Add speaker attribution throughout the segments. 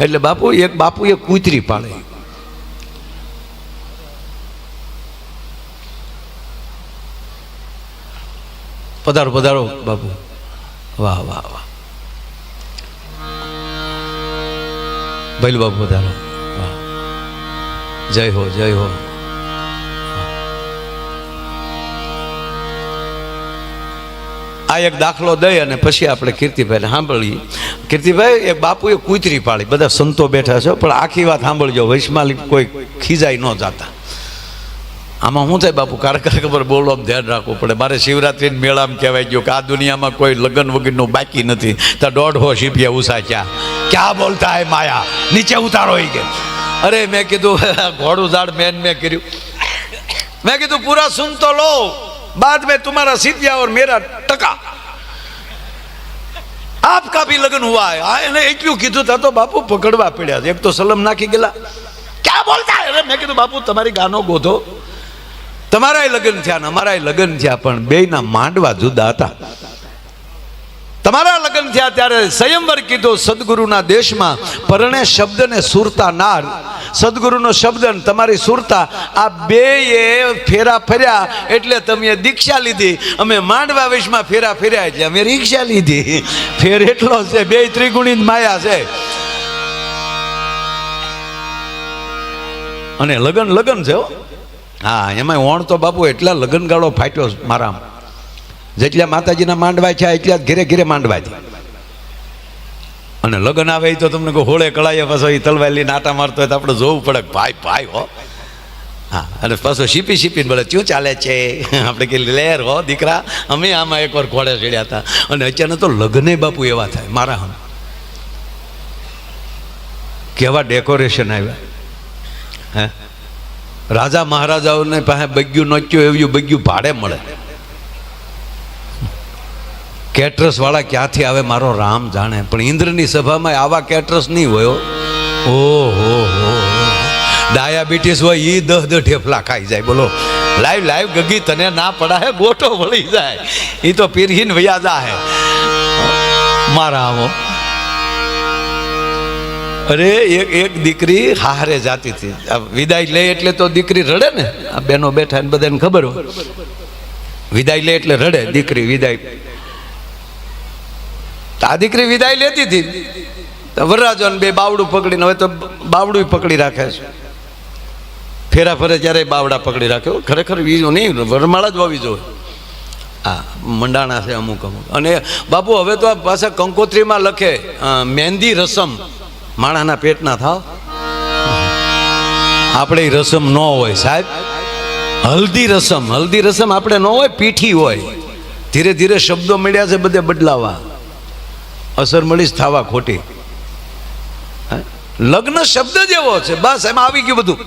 Speaker 1: એટલે બાપુએ કૂતરી પાળે. પધારો પધારો બાપુ. વાહ વાહ વાહ. ભૈલું બાપુ પધારો. વાહ, જય હો જય હો. આ એક દાખલો દઈ અને પછી આપણે કીર્તિભાઈને સાંભળીએ. કીર્તિભાઈ, એક બાપુએ કૂતરી પાળી. બધા સંતો બેઠા છો, પણ આખી વાત સાંભળજો, વૈષ્માલી કોઈ ખીજાઈ ન જાતા. આમાં શું થાય બાપુ, ખબર બોલવામાં ધ્યાન રાખવું પડે. મારે શિવરાત્રી મેળામાં કહેવાય ગયો કે આ દુનિયામાં કોઈ લગ્ન વગરનું બાકી નથી. ત્યાં 150 શીપિયા ઉષા ક્યાં બોલતા હે માયા, નીચે ઉતારો એ કે. અરે મેં કીધું ઘોડું ઝાડ મેં કર્યું. મેં કીધું પૂરા સુન તો લો, बाद में तुम्हारा सीतिया और मेरा टका, आपका भी लगन हुआ है. એને એટલું કીધું था તો બાપુ પકડવા પડ્યા. એક તો સલમ નાખી ગયેલા. ક્યાં બોલતા હે? મેં કીધું બાપુ તમારી ગાનો ગોધો, તમારાય લગ્ન થયા ને અમારાય લગ્ન થયા, પણ બેયના માંડવા જુદા હતા. તમારા લગ્ન થયા ત્યારે સંયમવર કીધો સદગુરુના દેશમાં, પરણે શબ્દ ને સુરતા નાર. સદગુરુનો શબ્દ ને તમારી સુરતા, આ બેય ફેરા ફર્યા એટલે તમે દીક્ષા લીધી. અમે માંડવા વેશમાં ફેરા ફર્યા એટલે અમે રીક્ષા લીધી. ફેર એટલો છે, બે ત્રિગુણી માયા છે. અને લગન છે. હા, એમાં ઓણ તો બાપુ એટલા લગન ગાળો ફાટ્યો મારા. જેટલા માતાજીના માંડવા છે એટલા ઘેરે ઘેરે માંડવા છે. અને લગ્ન આવે તો તમને કોઈ હોળે કળાએ પાછો એ તલવાર લઈને આટા મારતો હોય તો આપણે જોવું પડે ભાઈ હો. હા, અને પાછો શીપીને બોલે શું ચાલે છે? આપણે કે લેર હો દીકરા, અમે આમાં એકવાર ઘોડે ચડ્યા હતા. અને અચાનક તો લગ્ને બાપુ એવા થાય મારા. હમ કેવા ડેકોરેશન આવ્યા હે. રાજા મહારાજાઓને પાસે બગ્યું નોચ્યું એવું બગ્યું ભાડે મળે. કેટરસ વાળા ક્યાંથી આવે મારો રામ જાણે, પણ ઇન્દ્રની સભામાં આવા કેટરસ નહીં હોય. ઓહો હો, ડાયાબિટીસ હોય એ 10 ઠેફલા ખાઈ જાય. બોલો લાઈવ ગગી તને ના પડાય, ગોટો વળી જાય. એ તો પીરહીન વયા જાય મારા આવો. અરે એક દીકરી હારે જાતી હતી. વિદાય લે એટલે તો દીકરી રડે ને. આ બેનો બેઠા ને બધાને ખબર હોય, વિદાય લે એટલે રડે દીકરી. વિદાય આ દીકરી વિદાય લેતી હતી, વરરાજો બે બાવડું પકડીને, હવે તો બાવડું પકડી રાખે છે. ફેરા ફરે ત્યારે બાવડા પકડી રાખે. ખરેખર વીજો નહીં, વરમાળા જ વાવી જોઈએ. હા, મંડાણા છે અમુક. અને બાપુ હવે તો આ પાછા કંકોત્રીમાં લખે મહેંદી રસમ માણાના પેટના થાવ. આપણે રસમ ન હોય સાહેબ. હલ્દી રસમ આપણે ન હોય, પીઠી હોય. ધીરે ધીરે શબ્દો મળ્યા છે બધે બદલાવા, અસર મળીશ થવા ખોટી. લગ્ન શબ્દ જ એવો છે, બસ એમાં આવી ગયું બધું.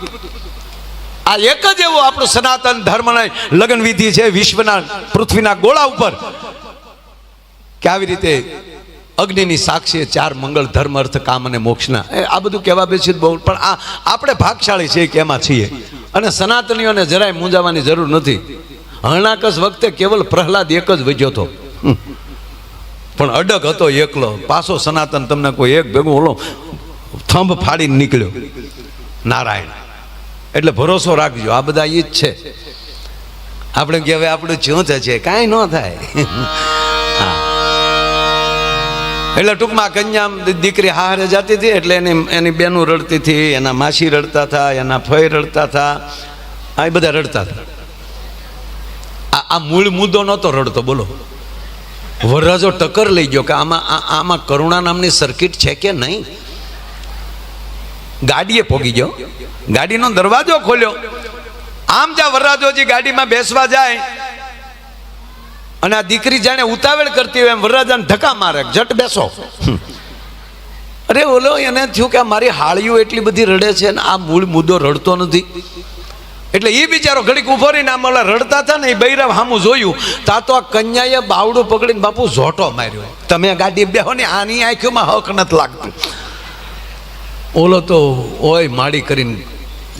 Speaker 1: આ એક જ એવો આપણો સનાતન ધર્મની લગ્ન વિધિ છે વિશ્વના પૃથ્વીના ગોળા ઉપર, કે આવી રીતે અગ્નિની સાક્ષી 4 મંગળ, ધર્મ, અર્થ, કામ અને મોક્ષના. આ બધું કહેવા બેસી બહુ, પણ આ આપણે ભાગશાળી છીએ કે એમાં છીએ. અને સનાતનીઓને જરાય મૂંઝાવાની જરૂર નથી. હરણાકસ વખતે કેવલ પ્રહલાદ એક જ વધ્યો હતો, પણ અડગ હતો એકલો. પાછો સનાતન તમને કોઈ એક ભેગું ઓલો થંભ ફાડીને નીકળ્યો નારાયણ. એટલે ભરોસો રાખજો, આ બધા એ જ છે. આપણે કે હવે આપણું શું થશે? કાંઈ ન થાય. હા, એટલે ટૂંકમાં કન્યા દીકરી હારે જતી હતી એટલે એની બેનું રડતી હતી, એના માસી રડતા હતા, એના ફઈ રડતા હતા, આ બધા રડતા હતા. આ મૂળ મુદ્દો નહોતો રડતો. બોલો, વરરાજો ટક્કર લઈ ગયો કે આમાં કરુણા નામની સર્કિટ છે કે નહીં. ગાડીએ પોગી ગયો, ગાડીનો દરવાજો ખોલ્યો. આમ જ્યાં વરરાજોજી ગાડીમાં બેસવા જાય અને આ દીકરી જાણે ઉતાવળ કરતી હોય એમ વરરાજાને ધક્કા મારે, જટ બેસો. અરે ઓલો એને થયું કે મારી હાળીઓ એટલી બધી રડે છે ને આ મૂળ મુદ્દો રડતો નથી. એટલે એ બિચારો ઘડીક ઉભો રહીને આમ ઓલા રડતા હતા ને એ બૈરાવ સામું જોયું, તા તો આ કન્યાએ બાવડું પકડીને બાપુ ઝોટો માર્યો. તમે ગાડી બેહો ને, આની આંખોમાં હક નથી લાગતું. ઓલો તો ઓય માડી કરીને,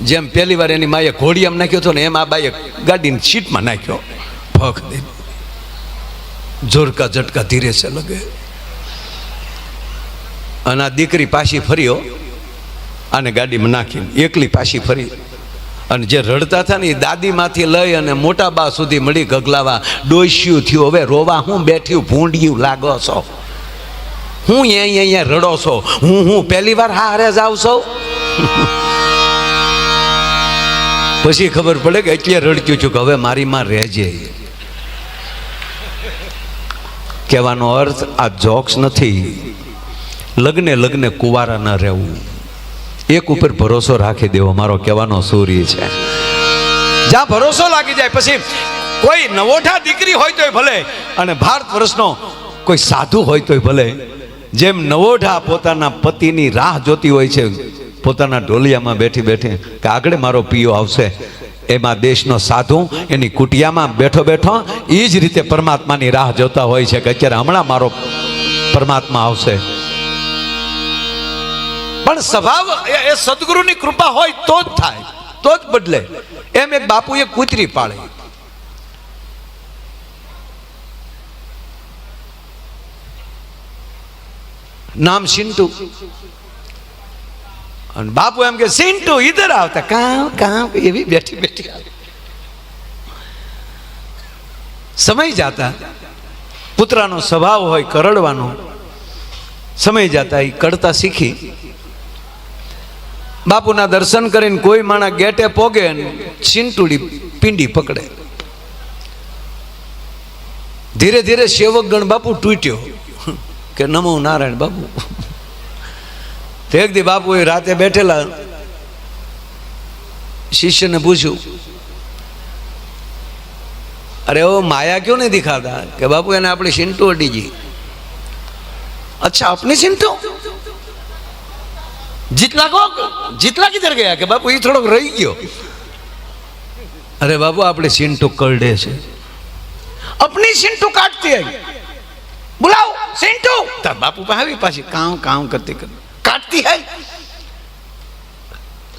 Speaker 1: જેમ પહેલી વાર એની માએ ઘોડી આમ નાખ્યો હતો ને એમ આ બાઈએ ગાડીની સીટમાં નાખ્યો. ફક દે, જોરકા ઝટકા ધીરે છે લગે. અને આ દીકરી પાછી ફર્યો આને ગાડીમાં નાખીને એકલી પાછી ફરી. અને જે રડતા હતા ને એ દાદીમાંથી લઈ અને મોટા બા સુધી મળી ગગલાવા. ડોસ્યું થયું, હવે રોવા હું બેઠ્યું, ભૂંડિયું લાગો છો, હું અહીંયા રડો છો, હું પહેલી વાર હારે જાવ છો. પછી ખબર પડે કે એટલે રડક્યું છું કે હવે મારી માં રહેજે. કહેવાનો અર્થ આ જોક્સ નથી. લગ્ને કુંવારા ન રહેવું, એક ઉપર ભરોસો રાખી દેવો, મારો કહેવાનો સૂર્ય છે. જ્યાં ભરોસો લાગી જાય પછી કોઈ નવોઠા દીકરી હોય તોય ભલે અને ભારત વર્ષનો કોઈ સાધુ હોય તોય ભલે, જેમ નવોઠા પોતાના પતિની રાહ જોતી હોય છે પોતાના ઢોલિયામાં બેઠી બેઠી કે આગળ મારો પિયો આવશે, એમાં દેશનો સાધુ એની કુટિયામાં બેઠો બેઠો એ જ રીતે પરમાત્માની રાહ જોતા હોય છે કે અત્યારે હમણાં મારો પરમાત્મા આવશે. પણ સ્વભાવ એ સદગુરુની કૃપા હોય તો જ થાય, તો જ બદલે. એમ એક બાપુએ કૂતરી પાળી. નામ સિન્ટુ. અને બાપુ એમ કે સિન્ટુ ઇધર આવતા, કામ કામ એવી બેઠી બેઠી આવે. સમય જાતા પુત્રનો સ્વભાવ હોય કરડવાનો, સમય જાતા એ કડતા શીખી. બાપુના દર્શન કરીને કોઈ માણા ગેટે પોગે ને ચિંટુડી પિંડી પકડે. ધીરે ધીરે સેવક ગણ બાપુ તૂટ્યો કે નમો નારાયણ બાપુ. એક દી બાપુ એ રાતે બેઠેલા શિષ્યને પૂછ્યું, અરે ઓ માયા क्यों नहीं दिखाता? કે બાપુ એને આપણી સિંટુ અડી ગઈ. अच्छा अपनी सिंटू જીતલા કિધર ગયા? કે બાપુ એ થોડોક રહી ગયો. અરે બાપુ આપણે સિંટુ કરડે છે, अपनी सिंटू काटती है, बुलाओ सिंटू. तब बापू भाभी पासी काम काम करते करते काटती है.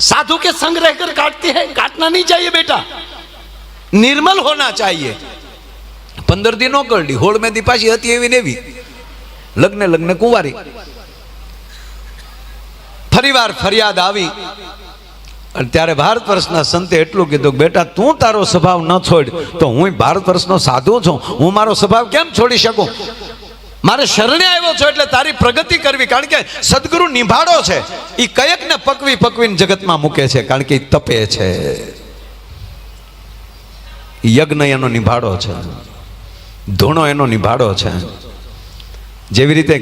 Speaker 1: साधु के संग रहकर काटती है, काटना नहीं चाहिए बेटा, निर्मल होना चाहिए. 15 दिन करडी, होड़ में दीपाशी हती एवी नेवी, लग्न कुंवारी. फरीवार फरियाद आवी અને ત્યારે ભારત વર્ષના સંતે એટલું કીધું, બેટા તું તારો સ્વભાવ ન છોડ તો હું ભારત વર્ષનો સાધુ છું, હું મારો સ્વભાવ કેમ છોડી શકું? મારે શરણે આવ્યો છો એટલે તારી પ્રગતિ કરવી, કારણ કે સદગુરુ નિભાડો છે એ કયક ને પકવીને જગતમાં મૂકે છે, કારણ કે તપે છે. યજ્ઞ એનો નિભાડો છે, ધૂણો એનો નિભાડો છે. જેવી રીતે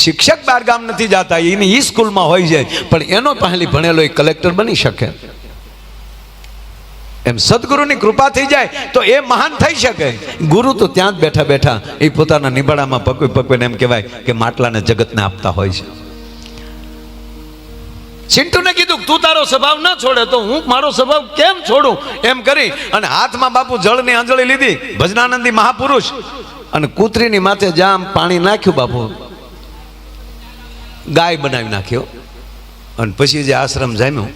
Speaker 1: શિક્ષક બાર ગામ નથી જતા, એની ઈ સ્કૂલમાં હોય છે, પણ એનો પહેલી ભણેલો એ કલેક્ટર બની શકે. એમ સદગુરુની કૃપા થઈ જાય તો એ મહાન થઈ શકે. ગુરુ તો ત્યાં જ બેઠા બેઠા એ પોતાના નિબાડામાં પકવીને એમ કહેવાય કે માટલાને જગતને આપતા હોય છે. ચિંટુને કીધું તું તારો સ્વભાવ ના છોડે તો હું મારો સ્વભાવ કેમ છોડું? એમ કરી અને હાથમાં બાપુ જળની અંજળી લીધી, ભજનાનંદી મહાપુરુષ, અને કૂતરીની માથે જામ પાણી નાખ્યું. બાપુ ગાય બનાવી નાખ્યો. અને પછી જે આશ્રમ જામ્યો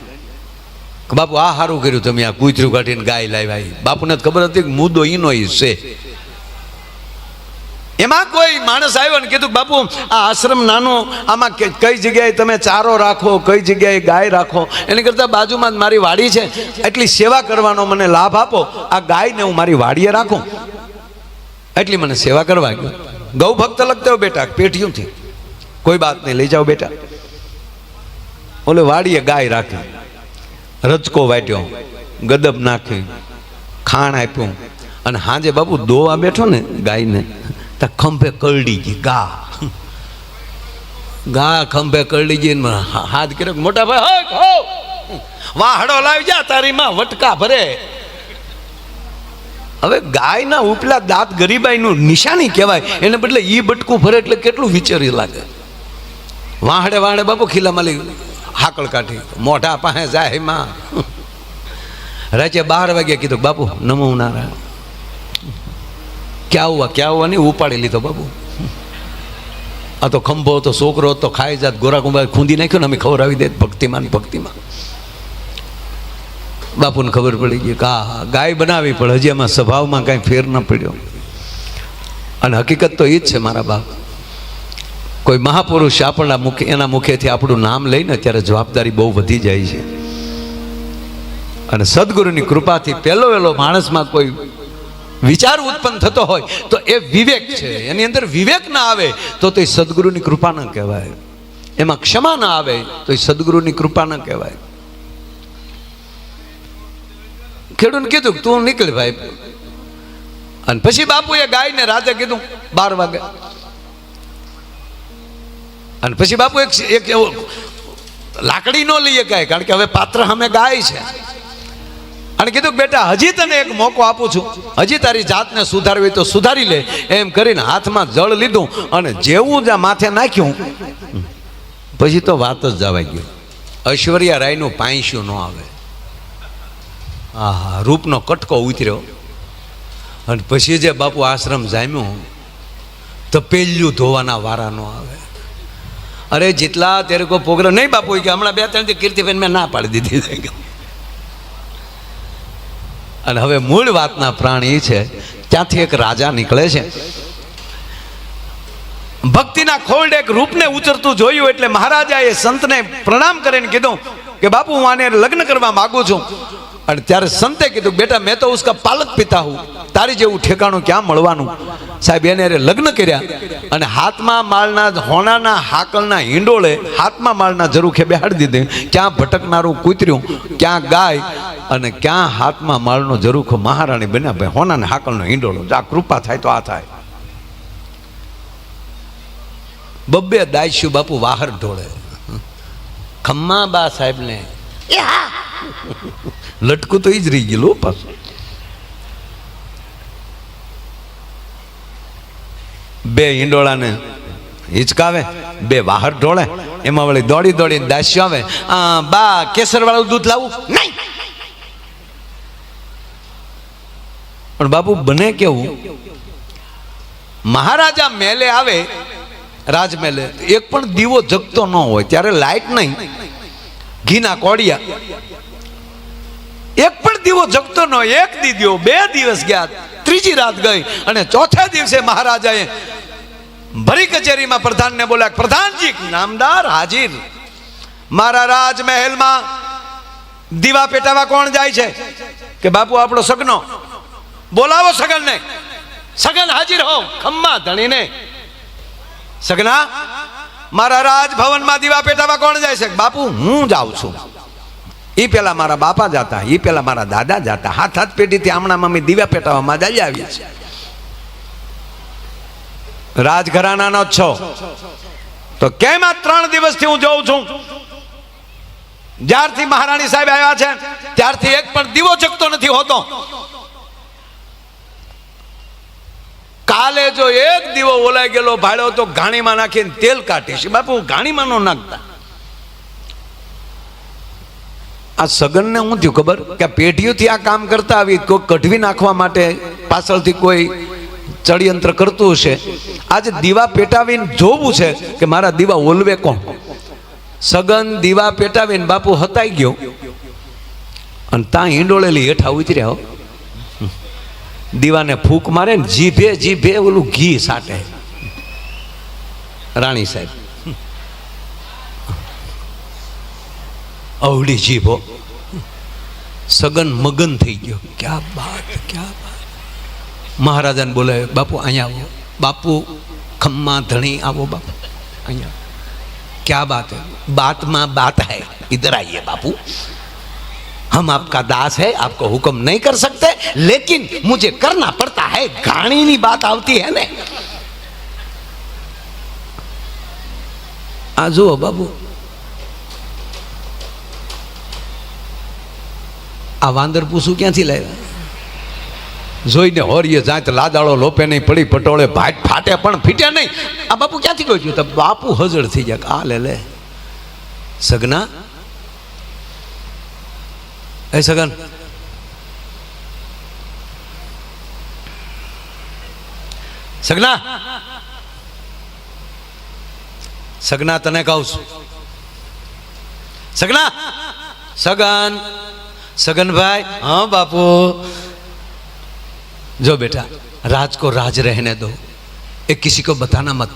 Speaker 1: કે બાપુ આ સારું કર્યું તમે આ કૂતરું કાઢીને ગાય લાવ્યા. બાપુને ખબર હતી કે મુદ્દો ઈનો છે. એમાં કોઈ માણસ આવ્યો ને કીધું બાપુ આ આશ્રમ નાનો, આમાં કઈ જગ્યાએ તમે ચારો રાખો, કઈ જગ્યાએ ગાય રાખો, એની કરતાં બાજુમાં જ મારી વાડી છે, એટલી સેવા કરવાનો મને લાભ આપો. આ ગાયને હું મારી વાડીએ રાખું, એટલી મને સેવા કરવા. ગૌ ભક્ત લગતે હો બેટા, પેટીઓથી કોઈ બાત નહીં, લઈ જાઓ બેટા. ઓલે વાડીએ ગાય રાખી, રજકો વાટ્યો, ગદબ નાખી, ખાણ આપ્યું, અને હાજે બાપુ દોવા બેઠો ને ગાયને, તો ખંભે કરડી ગઈ ગા ખંભે કરડી ગઈ. હાથ કર્યો, મોટા ભાઈ વાહડો લાવી જા, તારી માં વટકા ભરે. હવે ગાયના ઉપલા દાંત ગરીબાઈનું નિશાની કહેવાય, એને બદલે ઈ બટકું ભરે એટલે કેટલું વિચારી લાગે. વાહડે બાપુ ખીલા માલી હાકળ કાઢી, મોઢા પાસે જાય માં. રાતે 12 વાગ્યા કીધું બાપુ નમો નારાયણ. ક્યાં હુआ નહીં, ઉપાડી લીધો બાપુ. આ તો ખંભો હતો, છોકરો હતો, ખાઈ જાત, ગોરા કુંભા ખૂંદી નાખ્યો ને અમે ખવડાવી દે. ભક્તિમાં બાપુને ખબર પડી ગઈ કે આ ગાય બનાવી, પણ હજી એમાં સ્વભાવમાં કાંઈ ફેર ન પડ્યો. અને હકીકત તો એ જ છે મારા બાપ, કોઈ મહાપુરુષ આપણા મુખે એના મુખેથી આપણું નામ લઈને ત્યારે જવાબદારી બહુ વધી જાય છે. અને સદગુરુની કૃપાથી પહેલો માણસમાં કોઈ વિચાર ઉત્પન્ન થતો હોય તો એ વિવેક છે. એની અંદર વિવેક ના આવે તો એ સદગુરુની કૃપા ન કહેવાય. એમાં ક્ષમા ના આવે તો એ સદગુરુની કૃપા ન કહેવાય. ખેડૂને કીધું તું નીકળ ભાઈ. અને પછી બાપુએ ગાયને રાતે કીધું 12 વાગે. અને પછી બાપુ એક એવો લાકડી નો લઈએ ગાય, કારણ કે હવે પાત્ર સામે ગાય છે. અને કીધું બેટા હજી તને એક મોકો આપું છું, હજી તારી જાતને સુધારવી તો સુધારી લે. એમ કરીને હાથમાં જળ લીધું અને જેવું જ માથે નાખ્યું પછી તો વાત જ જવાઈ ગયું. ઐશ્વર્યા રાયનું પાંસ્યું ન આવે. આહા, રૂપનો કટકો ઉતર્યો. અને પછી જે બાપુ આશ્રમ જામ્યું તો પેલ્યું ધોવાના વારા ન આવે. અરે જેટલા તેરે કો પ્રોગ્રામ નહીં બાપુ કે હમણાં 2-3 કીર્તિબેન મેં ના પાડી દીધી. અને હવે મૂળ વાતના પ્રાણ એ છે, ત્યાંથી એક રાજા નીકળે છે. ભક્તિના ખોરડે એક રૂપને ઉતરતું જોયું એટલે મહારાજાએ સંતને પ્રણામ કરીને કીધું કે બાપુ હું આને લગ્ન કરવા માંગુ છું. અને ત્યારે સંતે કીધું બેટા મેં તો ઉસકા પાલક પિતા હું, તારી જેવું ઠેકાણું ક્યાં મળવાનું. સાહેબ એને લગ્ન કર્યા અને હાથમાં માળના હોનાના હાકલના હિંડોળે હાથમાં માળના ઝરૂખે બેહાડી દીધી. ક્યાં ભટકનારું કૂતર્યું, ક્યાં ગાય અને ક્યાં હાથમાં માળનો ઝરૂખો મહારાણી બન્યા. ભાઈ હોનાને હાકલનો હિંડોળો, આ કૃપા થાય તો આ થાય. 2 દાયશું બાપુ વાહર ઢોળે. ખમ્મા બા સાહેબ ને લટકું તો ઈ જ રહી ગયેલું પાછું. 2 હિંડોળાને હિચકાવે, 2 વાહર ઢોળે. એમાં વળી દોડી દોડીને દાસ્યો આવે. બા કેસર વાળું દૂધ લાવું? નહીં. પણ બાપુ બને કેવું, મહારાજા મેલે આવે રાજમેલે, એક પણ દીવો જગતો ન હોય. ત્યારે લાઈટ નહીં, ઘીના કોડિયા, એક પણ દીવો જગતો ન હોય. 1 દીધો, 2 દિવસ ગયા, 3જી રાત ગઈ અને 4થે દિવસે મહારાજાએ ભરી કચેરીમાં પ્રધાનને બોલ્યા, પ્રધાનજી નામદાર હાજર, મારા રાજમહેલમાં દીવા પેટાવા કોણ જાય છે? કે બાપુ આપણો સગનો. બોલાવો સગનને. સગન હાજર હો. ખમ્મા ધણીને, સગના મારા રાજભવનમાં દીવા પેટાવા કોણ જાય છે? બાપુ હું જાઉં છું. એ પેલા મારા બાપા જાતા, એ પેલા મારા દાદા જાતા. હાથ પેઢીથી હમણાં મમ્મી દીવા પેટાવામાં જઈ આવી છે. રાજઘરાનાનો જ છો તો કેમ આ 3 દિવસથી હું જોઉં છું? જ્યારથી મહારાણી સાહેબ આવ્યા છે ત્યારથી એક પણ દીવો જગતો નથી હોતો. કાલે જો એક દીવો ઓલાઈ ગયેલો ભાડ્યો તો ઘાણીમાં નાખીને તેલ કાઢીશ. બાપુ ઘાણીમાં નો નાખતા. આ સગનને શું થયું ખબર? કે પેઢીઓથી આ કામ કરતા આવી, કોઈ કઢવી નાખવા માટે પાછળથી કોઈ ચડયંત્ર કરતું હશે. આજે દીવા પેટાવીને જોવું છે કે મારા દીવા ઓલવે કોણ. સગન દીવા પેટાવીને બાપુ હતાઈ ગયો અને ત્યાં હિંડોળેલી હેઠા ઉતર્યા. દીવાને ફૂંક મારે ને જીભે ઓલું ઘી સાટે. રાણી સાહેબ અવળી જીભો. સગન મગન થઈ ગયો. ક્યાં બાત, ક્યાં બાત. મહારાજાને બોલે, બાપુ અહીંયા આવો. બાપુ ખમ્મા ધણી આવો. બાપુ અહીંયા. क्या बात है? बात में बात है, इधर आइए बापू, हम आपका दास है, आपको हुक्म नहीं कर सकते, लेकिन मुझे करना पड़ता है. घाणी नी बात आवती है ने. आ जो बाबू आ वांदर पूछू क्या थी लाया? જોઈને હોરીએ જાય તો લાદાળો લોપે નહીં, પડી પટોળે ભાટ ફાટે પણ ફીટ્યા નહીં. આ બાપુ ક્યાંથી ગયું? તો બાપુ હજળ થઈ જાય. આ લે સગના, એ સગન, સગના, સગના તને કહું છું. સગના, સગન, सगनभाई, हाँ बापू। जो बेटा, राज को राज रहने दो, एक किसी को बताना मत,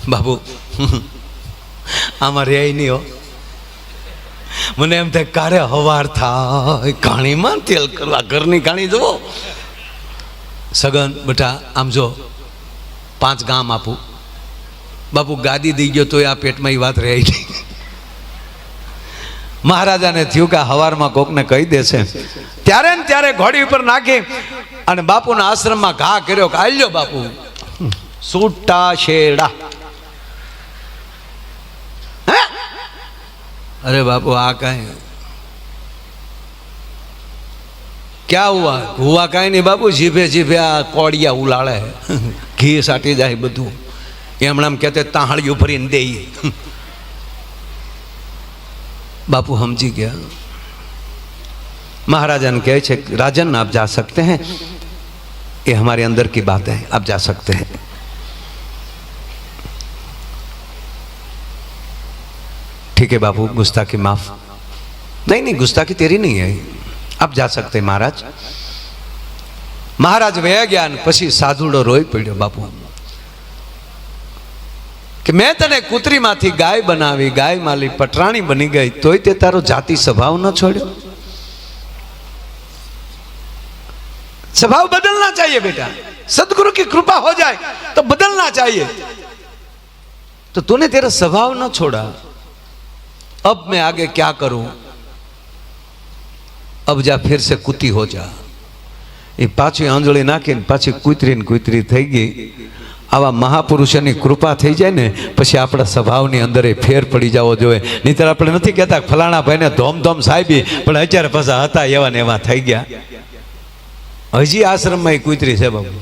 Speaker 1: બાપુ આમાં રે નહીં હો. મને એમ થાય કારે હવાર થાય કાણીમાં તેલ કરવા, ઘરની કાણી જુઓ. સગન બેટા આમ જો 5 ગામ આપું. બાપુ ગાદી દઈ ગયો તોય આ પેટમાં એ વાત રહે નહીં. મહારાજાને થયું કે હવારમાં કોકને કહી દેશે. ત્યારે ને ત્યારે ઘોડી ઉપર નાખી અને બાપુના આશ્રમમાં ઘા કર્યો કે આલ્યો બાપુ છૂટા શેડા. अरे बापू आ कहीं क्या हुआ? हुआ कहीं नहीं बापू, जीभे जीभे आ कोड़िया उलाड़े घी साटी जाए बधु एमणाम कहते ताहड़ियों भरीने दे. बापू समझी गया. महाराजा ने कहे छे राजन आप जा सकते हैं, ये हमारे अंदर की बात है, आप जा सकते हैं. ठीक है बापू, गुस्ताखी माफ. नहीं नहीं गुस्ताखी तेरी नहीं है, आप जा सकते हैं महाराज. महाराज वया गया ने પછી સાધુડો રોઈ પડ્યો બાપુ કે મેં તને કૂતરીમાંથી ગાય બનાવી, ગાય માલી પટરાણી બની ગઈ, તોય તે તારો જાતિ સ્વભાવ ન છોડ્યો. स्वभाव बदलना चाहिए बेटा, सदगुरु की कृपा हो जाए तो बदलना चाहिए. तो तूने तेरा स्वभाव न छोड़ा. अब मैं आगे क्या करूं? अब जा फिर से कुती हो जा. ये पाछी आंजળી નાખીને પાછી કૂતરી ને કૂતરી થઈ ગઈ. આવા મહાપુરુષોની કૃપા થઈ જાય ને પછી આપણા સ્વભાવની અંદર એ ફેર પડી જવો જોઈએ. નહીંતર આપણે નથી કહેતા ફલાણા ભાઈને ધોમ સાહેબી, પણ અત્યારે પાછા હતા એવા ને એવા થઈ ગયા. હજી આશ્રમમાં એ કૂતરી છે બાબુ.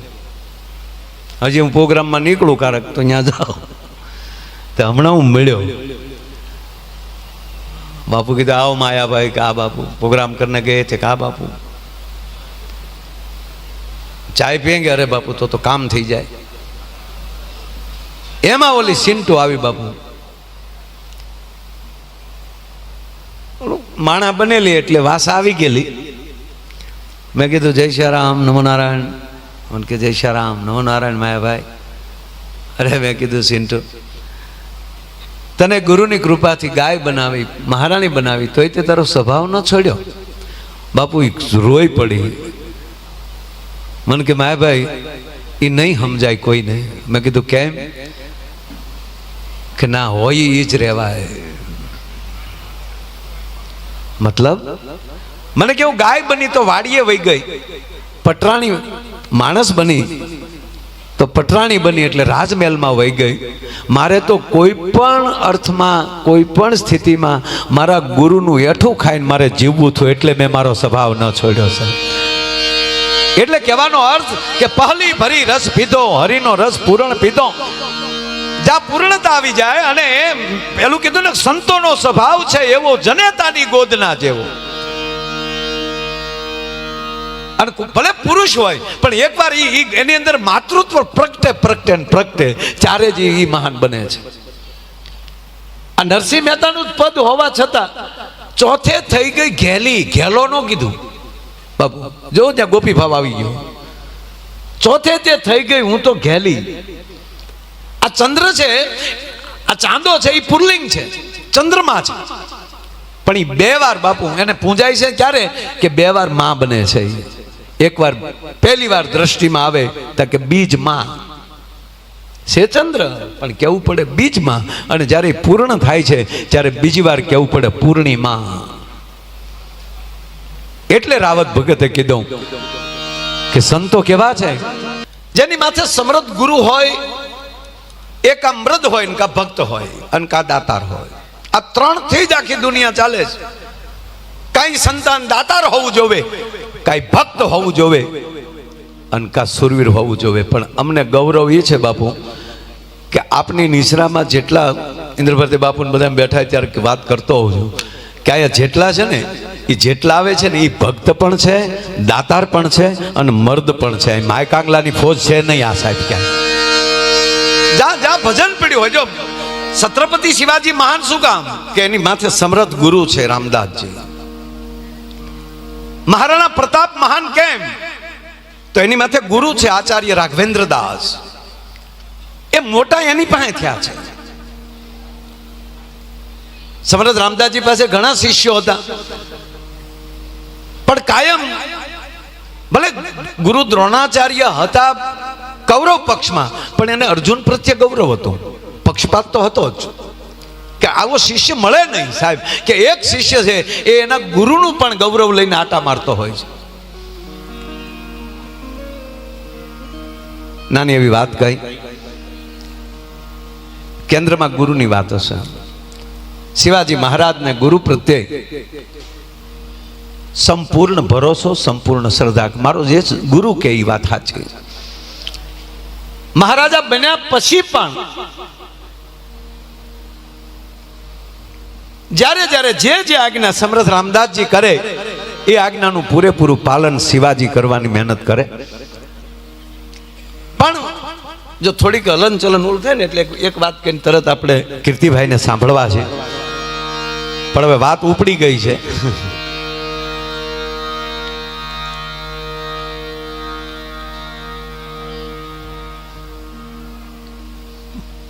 Speaker 1: હજી હું પ્રોગ્રામમાં નીકળું કારક તો ત્યાં જાઉં તો હમણાં હું મળ્યો. बापू कहते आओ माया भाई. कहा बापू प्रोग्राम करने गए थे. कहा बापू चाय पियेंगे? अरे बापू तो काम थी जाए. एमा ओली सिंटू आवी बापू माणा बनेली एटले वास आवी गेली. मैं कीधुं जय श्री राम नमो नारायण. मन के जय श्री राम नमो नारायण माया भाई. अरे मैं कीधुं सिंटू तने गुरुनी कृपाथी गाय बनावी, महाराणी बनावी, तोय ते तारो स्वभाव न छोड्यो. बापू रोई पड़ी. मन के माया भाई ये नहीं समझाय कोई नहीं. मैं कीधुं केम? कि ना होय ई ज रहेवाय. मतलब મને કેવું ગાય બની તો વાડીએ વઈ ગઈ, પટરાણી માણસ બની તો પટરાણી બની એટલે રાજમહેલમાં વહી ગઈ. મારે તો કોઈ પણ અર્થમાં કોઈ પણ સ્થિતિમાં મારા ગુરુનું એઠું ખાઈને મારે જીવવું થયું, એટલે મેં મારો સ્વભાવ ન છોડ્યો છે. એટલે કહેવાનો અર્થ કે પહેલી ભરી રસ પીધો, હરિનો રસ પૂરણ પીધો. જ્યાં પૂર્ણતા આવી જાય અને પેલું કીધું ને સંતોનો સ્વભાવ છે એવો જનેતાની ગોદના જેવો. અને ભલે પુરુષ હોય પણ એકવાર એની અંદર માતૃત્વ પ્રગટે ત્યારે જ એ મહાન બને છે. આ નરસિંહ મહેતાનું પદ હોવા છતાં ચોથે થઈ ગઈ ઘેલી. ઘેલો નો કીધું બાપુ, જો ત્યાં ગોપી ભાવ આવી ગયો. ચોથે તે થઈ ગઈ હું તો ઘેલી. આ ચંદ્ર છે, આ ચાંદો છે, એ પુરલિંગ છે, ચંદ્રમા છે. પણ એ 2 વાર બાપુ એને પૂજાય છે. ક્યારે? કે 2 વાર માં બને છે. एक बार पहली बार दृष्टि में आवे तो के बीज मां से चंद्र, पण केवू पड़े बीज मां. अने ज्यारे पूर्ण थाय छे त्यारे बीजी वार केवू पड़े पूर्णिमा. एटले रावत भगते कीधुं के संतो केवा छे जेनी माथे समृद्ध गुरु होय, एक अमृत होय, इनका भक्त होय, अनका दातार होय. आ 3 थी ज आखी दुनिया चाले छे. कई संतान दातार होवू जोवे, कई भक्त होवू जोवे, अनका सुरवीर होवू जोवे. पण अमने गौरव ये छे बापू के आपनी निश्रामां जेटला इंद्रभरती बापू ने बधा बैठा त्यारे वात करतो होउं छुं के आ जेटला छे ने ई जेटला आवे छे ने ई भक्त पण छे, दातार पण छे अने मर्द पण छे. माय कांगलानी फौज छे नहीं आ साहेब. क्या जा जा भजन पड्यो होय. जो छत्रपति शिवाजी महान शुं काम के एनी माथे समृद्ध गुरु छे रामदास जी. महाराणा प्रताप महान केम तो एनी माथे गुरु छे आचार्य राघवेंद्र दास. એ મોટા એની પાસે થયા છે. સમર્થ રામદાસજી પાસે ઘણા શિષ્યો હતા, પણ કાયમ ભલે ગુરુ દ્રોણાચાર્ય હતા કૌરવ પક્ષમાં, પણ એને અર્જુન પ્રત્યે ગૌરવ હતો, પક્ષપાત તો હતો જ કે આવો શિષ્ય મળે નહીં સાહેબ, કે એક શિષ્ય છે એ એના ગુરુનું પણ ગૌરવ લઈને આટા મારતો હોય છે. નાની એવી વાત કહી, કેન્દ્રમાં ગુરુની વાત હશે. શિવાજી મહારાજને ગુરુ પ્રત્યે સંપૂર્ણ ભરોસો, સંપૂર્ણ શ્રદ્ધા. મારો જે ગુરુ કે એ વાત સાચી. મહારાજા બન્યા પછી પણ જ્યારે જ્યારે જે આજ્ઞા સમર્થ રામદાસજી કરે એ આજ્ઞાનું પૂરેપૂરું પાલન શિવાજી કરવાની મહેનત કરે. પણ જો થોડીક હલનચલન ઉલ થાય ને એટલે એક વાત કહીને તરત આપણે કીર્તિભાઈને સાંભળવા છે, પણ હવે વાત ઉપડી ગઈ છે.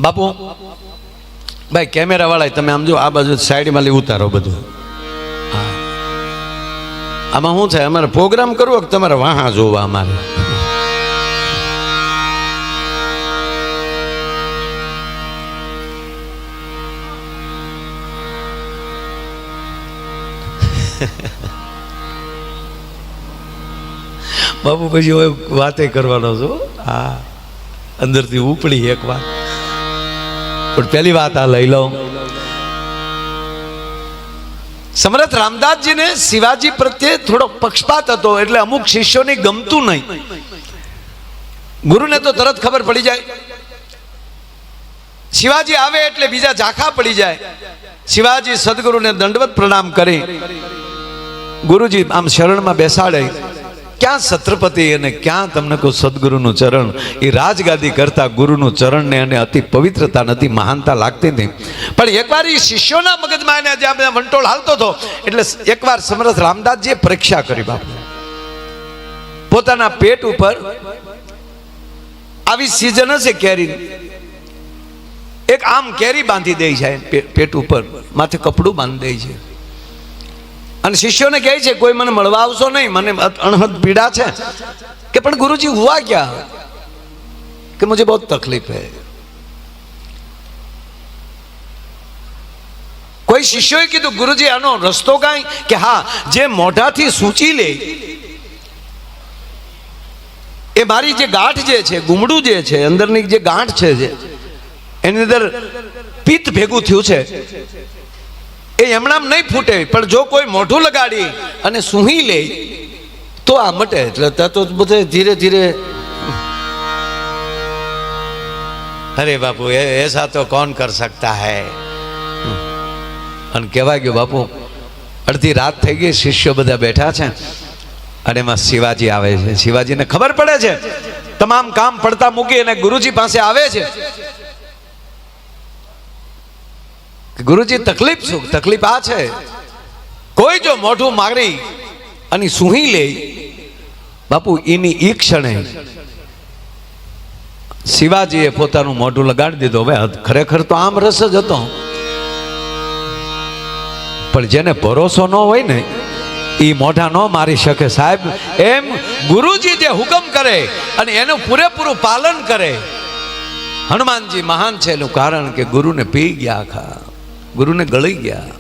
Speaker 1: બાપુ ભાઈ કેમેરા વાળા તમે આમ જો આ બાજુ સાઈડમાં લઈ ઉતારો બધું. આમાં શું થાય, અમારે પ્રોગ્રામ કરવો કે તમારે વાહા જોવા? અમારે બાપુ પછી હવે વાતે કરવાનો છો. હા, અંદરથી ઉપડી એક વાત, પણ પહેલી વાત આ લઈ લો. સમર્થ રામદાસજીને શિવાજી પ્રત્યે થોડો પક્ષપાત હતો, એટલે અમુક શિષ્યોને ગમતું નહીં. ગુરુને તો તરત ખબર પડી જાય, શિવાજી આવે એટલે બીજા ઝાંખા પડી જાય. શિવાજી સદગુરુને દંડવત પ્રણામ કરી, ગુરુજી આમ શરણમાં બેસાડે. ક્યાં છત્રપતિ અને ક્યાં તમને કહું સદગુરુનું ચરણ, એ રાજગાદી કરતા ગુરુનું ચરણને અને અતિ પવિત્રતા નથી, મહાનતા લાગતી નહીં. પણ એકવાર એ શિષ્યોના મગજમાં એને જ્યાં વંટોળ હાલતો હતો, એટલે એકવાર સમર્થ રામદાસજીએ પરીક્ષા કરી. બાપુ પોતાના પેટ ઉપર આવી સિઝન હશે કેરી, એક આમ કેરી બાંધી દે છે પેટ ઉપર, માથે કપડું બાંધી દે છે, અને શિષ્યોને કહે છે કોઈ મને મળવા આવશો નહીં, મને અણહદ પીડા છે. કે પણ ગુરુજી હુઆ ક્યા? કે મુझे बहुत तकलीफ है. કોઈ શિષ્યોએ કીધું ગુરુજી આનો રસ્તો કાંઈ? કે હા, જે મોઢાથી સૂચી લે એ મારી જે ગાંઠ જે છે, ગુમડું જે છે, અંદરની જે ગાંઠ છે એની અંદર પિત્ત ભેગું થયું છે, એ એમણામ નહીં ફૂટે. પણ જો કોઈ મોઢું લગાડી અને સૂહી લે તો આ મટે. એટલે તો બધે ધીરે ધીરે, અરે બાપુ એસા તો કોણ કર સકતા હૈ. અને કહેવાય ગયું બાપુ અડધી રાત થઈ ગઈ, શિષ્યો બધા બેઠા છે, અને એમાં શિવાજી આવે છે. શિવાજીને ખબર પડે છે, તમામ કામ પડતા મૂકી અને ગુરુજી પાસે આવે છે. ગુરુજી તકલીફ શું? તકલીફ આ છે, કોઈ જો મોઢું મારી અને સૂહી લે બાપુ, એની ઈ ક્ષણે શિવાજીએ પોતાનું મોઢું લગાડી દીધું. હવે ખરેખર તો આમ રસ જ હતો, પણ જેને ભરોસો ન હોય ને એ મોઢા ન મારી શકે સાહેબ. એમ ગુરુજી જે હુકમ કરે અને એનું પૂરેપૂરું પાલન કરે. હનુમાનજી મહાન છે એનું કારણ કે ગુરુને પી ગયા, આખા ગુરુને ગળી ગયા.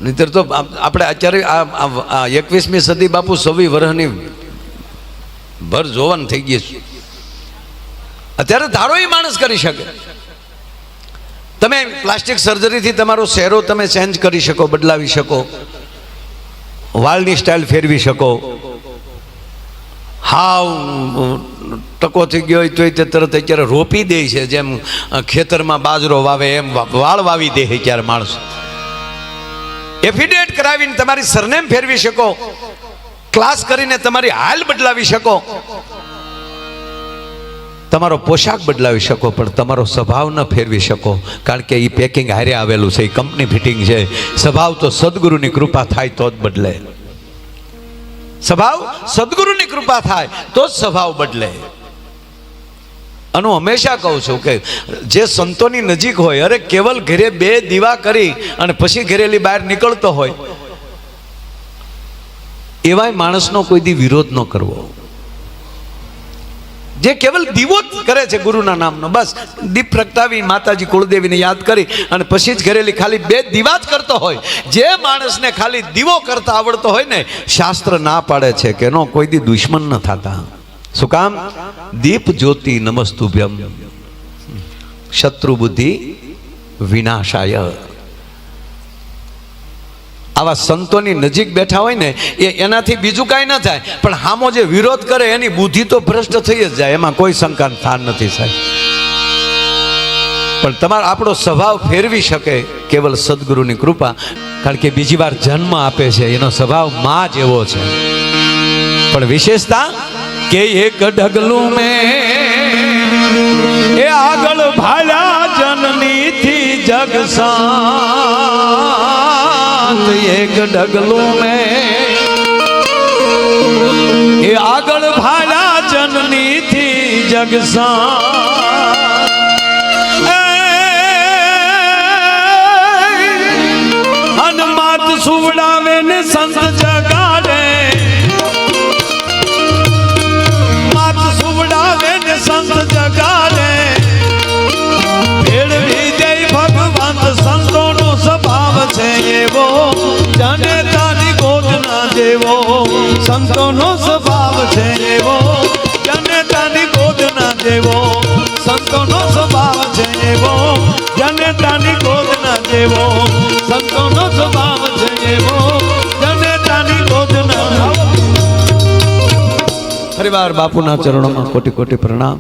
Speaker 1: નહીતર તો આપણે અત્યારે આ 21મી સદી બાપુ 26 વર્ષની ભર જોવાન થઈ ગઈ છે. અત્યારે ધારો એ માણસ કરી શકે. તમે પ્લાસ્ટિક સર્જરીથી તમારો ચહેરો તમે ચેન્જ કરી શકો, બદલાવી શકો, વાળની સ્ટાઇલ ફેરવી શકો. હાવ ટકો થઈ ગયો હોય તો તે તરત અત્યારે રોપી દે છે, જેમ ખેતરમાં બાજરો વાવે એમ વાળ વાવી દે છે ત્યારે માણસો. એફિડેટ કરાવીને તમારી સરનેમ ફેરવી શકો, ક્લાસ કરીને તમારી હાલ બદલાવી શકો, તમારો પોશાક બદલાવી શકો, પણ તમારો સ્વભાવ ન ફેરવી શકો. કારણ કે એ પેકિંગ હારે આવેલું છે, એ કંપની ફિટિંગ છે. સ્વભાવ તો સદગુરુની કૃપા થાય તો જ બદલે. સ્વભાવ સદગુરુની કૃપા થાય તો જ સ્વભાવ બદલે. અને હું હંમેશા કહું છું કે જે સંતોની નજીક હોય, અરે કેવલ ઘરે 2 દીવા કરી અને પછી ઘરેલી બહાર નીકળતો હોય, એવાય માણસનો કોઈ દી વિરોધ ન કરવો. જે કેવલ દીવો જ કરે છે ગુરુના નામનો, બસ દીપ પ્રગટાવી માતાજી કુળદેવીને યાદ કરી અને પછી જ ઘરેલી ખાલી 2 દીવા જ કરતો હોય, જે માણસને ખાલી દીવો કરતા આવડતો હોય ને, શાસ્ત્ર ના પાડે છે કે એનો કોઈ દી દુશ્મન ન થતા. શું કામ? દીપ જ્યોતિ નમસ્તુભ્યમ શત્રુ બુદ્ધિ વિનાશાય. આવા સંતોની નજીક બેઠા હોય ને, એનાથી બીજું કાંઈ ન થાય, પણ હામો જે વિરોધ કરે એની બુદ્ધિ તો ભ્રષ્ટ થઈ જ જાય, એમાં કોઈ શંકા સ્થાન નથી સાહેબ. પણ તમારો આપણો સ્વભાવ ફેરવી શકે કેવલ સદગુરુની કૃપા. કારણ કે બીજી વાર જન્મ આપે છે, એનો સ્વભાવ માં જેવો છે. પણ વિશેષતા કે એક ડગલું મેં એ આગળ ભાલ્યા જનની થી જગ શાંત. એક ડગલું મેં એ આગળ ભાલ્યા જનની થી જગ શાંત. હનુમાત સુવડાવે ને સંત જગાડે, સંત જગાડે, ભેળવી દે ભગવાન. સંતોનો સ્વભાવ છે એવો, જનેતાની ગોદના જેવો. સંતોનો સ્વભાવ છે એવો, જનેતાની ગોદના જેવો. સંતોનો સ્વભાવ છે એવો, જનેતાની ગોદના જેવો. સંતોનો સ્વભાવ છે એવો, જનેતાની ગોદના. ફરીવાર બાપુના ચરણોમાં કોટી કોટી પ્રણામ.